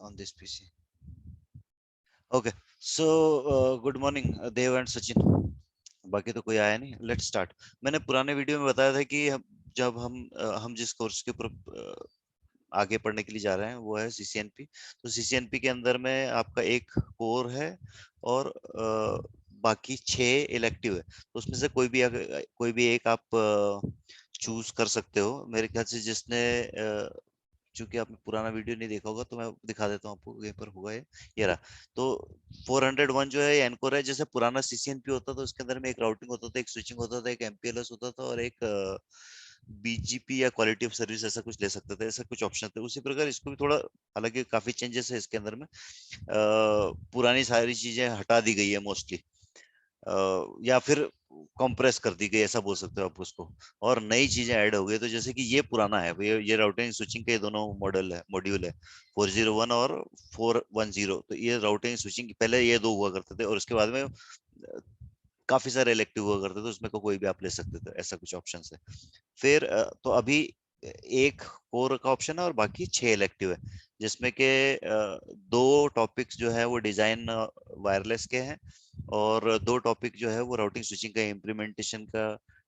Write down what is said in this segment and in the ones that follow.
on this PC. Okay, so good morning Dev and Sachin. बाकी तो कोई आया नहीं. Let's start. मैंने पुराने वीडियो में बताया था कि जब हम जिस कोर्स के ऊपर आगे पढ़ने के लिए जा रहे हैं वो है CCNP. तो CCNP के अंदर में आपका एक कोर है और बाकी 6 इलेक्टिव है. तो उसमें से कोई भी एक आप चूज कर सकते हो. मेरे ख्याल से जिसने चूंकि आपने पुराना वीडियो नहीं देखा होगा तो मैं दिखा देता हूँ आपको. यहीं पर होगा ये रहा. तो 401 जो है ये एनकोर है. जैसे पुराना CCNP होता था उसके अंदर में एक राउटिंग होता था, एक स्विचिंग होता था, एक MPLS होता था और एक BGP या क्वालिटी ऑफ सर्विस ऐसा कुछ ले सकते थे. ऐसा कुछ ऑप्शन थे. उसी प्रकार इसको भी थोड़ा, हालांकि काफी चेंजेस है इसके अंदर में. पुरानी सारी चीजें हटा दी गई है मोस्टली, या फिर कंप्रेस कर दी गई, ऐसा बोल सकते हो आप उसको. और नई चीजें ऐड हो गई. तो जैसे कि ये पुराना है, ये राउटिंग स्विचिंग के दोनों मॉड्यूल है 401 और 410. तो ये राउटिंग स्विचिंग पहले ये दो हुआ करते थे और उसके बाद में काफी सारे इलेक्टिव हुआ करते थे. उसमें को कोई भी आप ले सकते थे. ऐसा कुछ ऑप्शन है. फिर तो अभी एक कोर का ऑप्शन है और बाकी 6 इलेक्टिव है, जिसमें के 2 टॉपिक्स जो है वो डिजाइन वायरलेस के हैं और 2 टॉपिक जो है वो राउटिंग स्विचिंग का इम्प्लीमेंटेशन का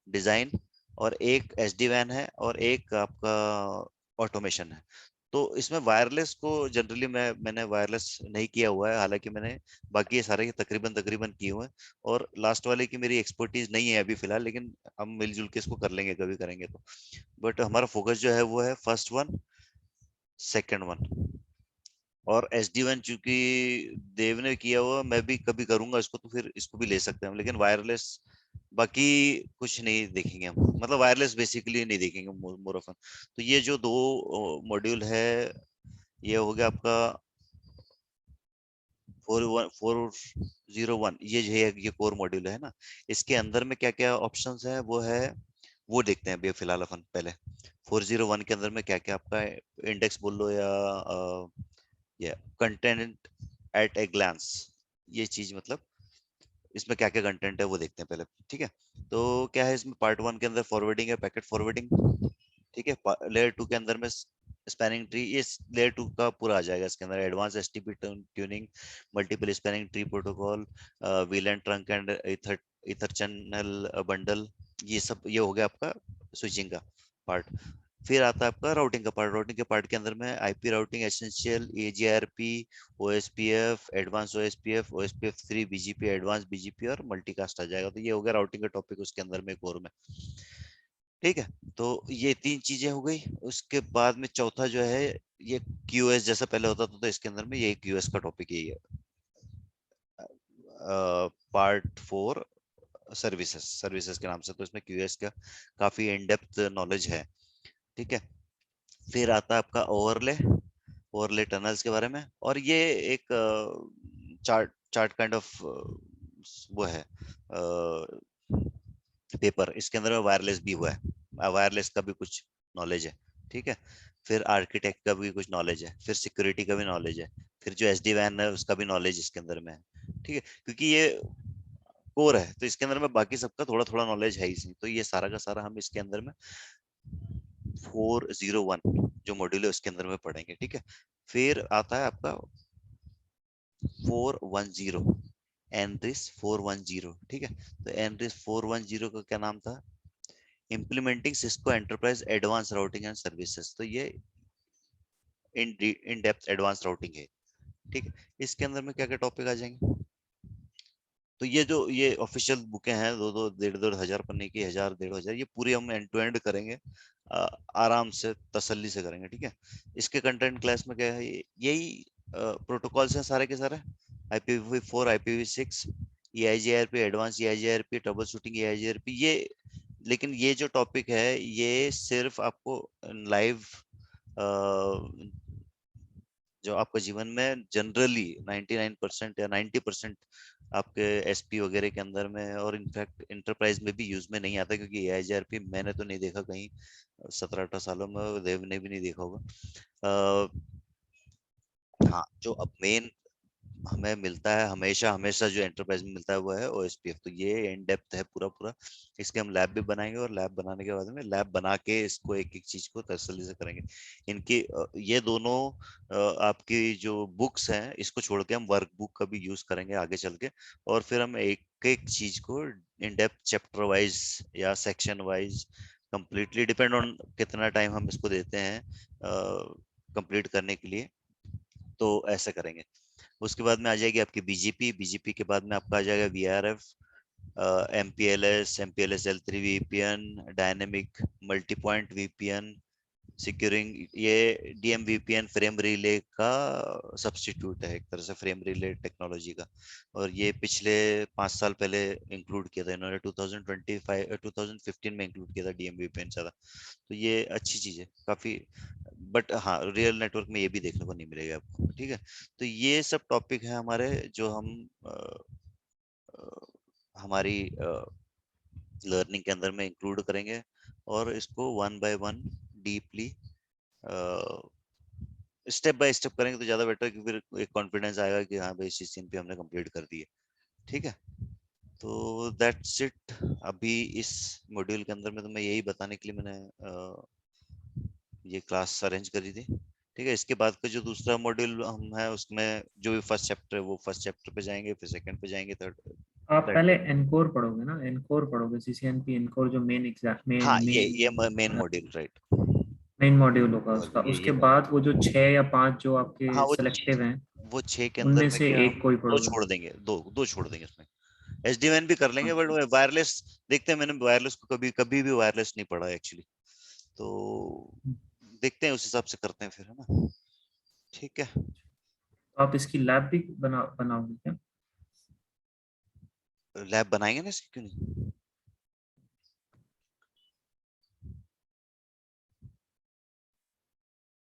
डिजाइन, और एक SD वैन है और एक आपका ऑटोमेशन है. तो इसमें वायरलेस को जनरली मैंने वायरलेस नहीं किया हुआ है, हालांकि मैंने बाकी ये सारे तकरीबन तकरीबन किए हुए हैं. और लास्ट वाले की मेरी एक्सपर्टीज नहीं है अभी फिलहाल, लेकिन हम मिलजुल के इसको कर लेंगे कभी करेंगे तो. बट हमारा फोकस जो है वो है फर्स्ट वन, सेकंड वन और SD1. चूंकि देव ने किया हुआ, मैं भी कभी करूंगा इसको, तो फिर इसको भी ले सकते हैं हम. लेकिन वायरलेस बाकी कुछ नहीं देखेंगे हम. मतलब वायरलेस बेसिकली नहीं देखेंगे मोर ऑफ. तो ये जो 2 मॉड्यूल है, ये हो गया आपका 401. ये जो है ये कोर मॉड्यूल है ना. इसके अंदर में क्या क्या ऑप्शंस है वो देखते हैं अभी फिलहाल अपन. पहले 401 के अंदर में क्या क्या आपका इंडेक्स बोल लो या कंटेंट एट ए ग्लांस, ये चीज मतलब इसमें क्या क्या कंटेंट है वो देखते हैं पहले. ठीक है. तो क्या है इसमें पार्ट 1 के अंदर फॉरवर्डिंग है, पैकेट फॉरवर्डिंग. ठीक है. लेयर 2 के अंदर में स्पैनिंग ट्री. ये लेयर 2 का पूरा आ जाएगा इसके अंदर. Advance STP tuning, multiple spanning tree protocol, VLAN trunk and ether channel bundle. ये सब ये हो गया आपका स्विचिंग का पार्ट. फिर आता है आपका राउटिंग का पार्ट. राउटिंग के पार्ट के अंदर में IP routing essential, AGRP, OSPF, advance OSPF, OSPF3, BGP, advance BGP और मल्टीकास्ट आ जाएगा. तो ये हो गया राउटिंग का टॉपिक उसके अंदर में कोर में. ठीक है. तो ये 3 चीजें हो गई. उसके बाद में चौथा जो है ये QoS जैसा पहले होता था, तो इसके अंदर में ये QoS का टॉपिक यही है. पार्ट 4 सर्विसेज के नाम से. तो इसमें QoS का काफी इन डेप्थ नॉलेज है. ठीक है. फिर आता है आपका ओवरले टनल्स के बारे में. और ये एक चार्ट चार्ट काइंड ऑफ वो है पेपर. इसके अंदर वायरलेस भी हुआ है. वायरलेस का भी कुछ नॉलेज है. ठीक है. फिर आर्किटेक्ट का भी कुछ नॉलेज है. फिर सिक्योरिटी का भी नॉलेज है. फिर जो SD वैन है उसका भी नॉलेज इसके अंदर में है. ठीक है. क्योंकि ये कोर है तो इसके अंदर में बाकी सबका थोड़ा थोड़ा नॉलेज है ही. तो ये सारा का सारा हम इसके अंदर में 401 जो मॉड्यूल है उसके अंदर में पढ़ेंगे. ठीक है. फिर आता है आपका 410, एनरिस 410. ठीक है. तो एनरिस 410 का क्या नाम था? Implementing Cisco enterprise advance routing and services. तो ये इन डेप्थ एडवांस राउटिंग है. ठीक है. इसके अंदर में क्या क्या टॉपिक आ जाएंगे? तो ये जो ये ऑफिशियल बुकें हैं, दो दो डेढ़ डेढ़ हजार पन्ने की, 1000 1.5 हजार, ये पूरी हम एंड टू एंड करेंगे. आराम से तसल्ली से करेंगे. ठीक है. इसके कंटेंट क्लास में क्या है, यही प्रोटोकॉल्स हैं सारे के सारे. IPv4, IPv6, EIGRP, advance EIGRP, trouble shooting EIGRP. ये लेकिन ये जो टॉपिक है ये सिर्फ आपको लाइव जो आपके जीवन में जनरली 99% या 90% आपके SP वगैरह के अंदर में और इनफैक्ट इंटरप्राइज में भी यूज में नहीं आता. क्योंकि AIGRP मैंने तो नहीं देखा कहीं 17-18 सालों में. देव ने भी नहीं देखा होगा. हाँ, जो अब मेन हमें मिलता है हमेशा हमेशा जो एंटरप्राइज में मिलता है वो है ओएसपीएफ। तो ये इन डेप्थ है पूरा पूरा। इसके हम लैब भी बनाएंगे और लैब बनाने के बाद में लैब बना के इसको एक एक चीज को तसल्ली से करेंगे। इनकी ये दोनों आपकी जो बुक्स हैं इसको छोड़ के हम वर्क बुक का भी यूज करेंगे आगे चल के। और फिर हम एक एक चीज को इन डेप्थ चैप्टर वाइज या section wise completely depend on कितना टाइम हम इसको देते हैं कंप्लीट करने के लिए, तो ऐसे करेंगे। उसके बाद में आ जाएगी आपकी बीजीपी। बीजीपी के बाद में आपका आ जाएगा वीआरएफ, एमपीएलएस एल3 VPN, dynamic multi point VPN, securing. ये डीएम वीपीएन फ्रेम रिले का सब्स्टिट्यूट है एक तरह से, फ्रेम रिले टेक्नोलॉजी का। और ये पिछले 5 साल पहले इंक्लूड किया था इन्होंने, 2025 2015 में इंक्लूड किया था डीएम वीपीएन ज़्यादा। तो ये अच्छी चीज़ है काफ़ी। बट हाँ, रियल नेटवर्क में ये भी देखने को नहीं मिलेगा आपको, ठीक है। तो ये सब टॉपिक है हमारे जो हम हमारी लर्निंग के अंदर में इंक्लूड करेंगे। और इसको one by one deeply step by step करेंगे तो ज्यादा बेटर, क्योंकि फिर एक कॉन्फिडेंस आएगा कि हाँ भाई इस चीज पे हमने कंप्लीट कर दी है, ठीक है। तो दैट्स इट अभी इस मॉड्यूल के अंदर में। तो मैं यही बताने के लिए मैंने ये क्लास अरेंज करी थी, ठीक है। इसके बाद का जो दूसरा मॉड्यूल हम है उसमें जो भी फर्स्ट चैप्टर है वो फर्स्ट चैप्टर पे जाएंगे, फिर सेकंड पे जाएंगे, थर्ड। आप दैट पहले एनकोर पढ़ोगे ना, एनकोर पढ़ोगे, सीसीएनपी एनकोर जो मेन एग्जाम हाँ, मेन मेन ये main module, right. Main module होगा और उसका। ये उसके मेन। बाद वो जो 6 या 5 जो आपके हाँ, सिलेक्टिव हैं, वो 6 के अंदर उनमें में से क्या हम एक कोई दो पढ़ोगे। छोड़ देंगे, दो दो छोड़ देंगे इसमें। एसडीएन भी कर लेंगे, हाँ, बट वायरलेस देखते हैं। मैंने वायरलेस को कभी कभी भी वायरलेस नहीं पढ़ा एक्चुअली। तो देखते हैं, उस हिसाब से करते हैं फिर, है ना। ठीक है। तो आप इसकी लैब भी बनाओगे क्या? लैब बनाएंगे ना इसकी, क्यों नहीं।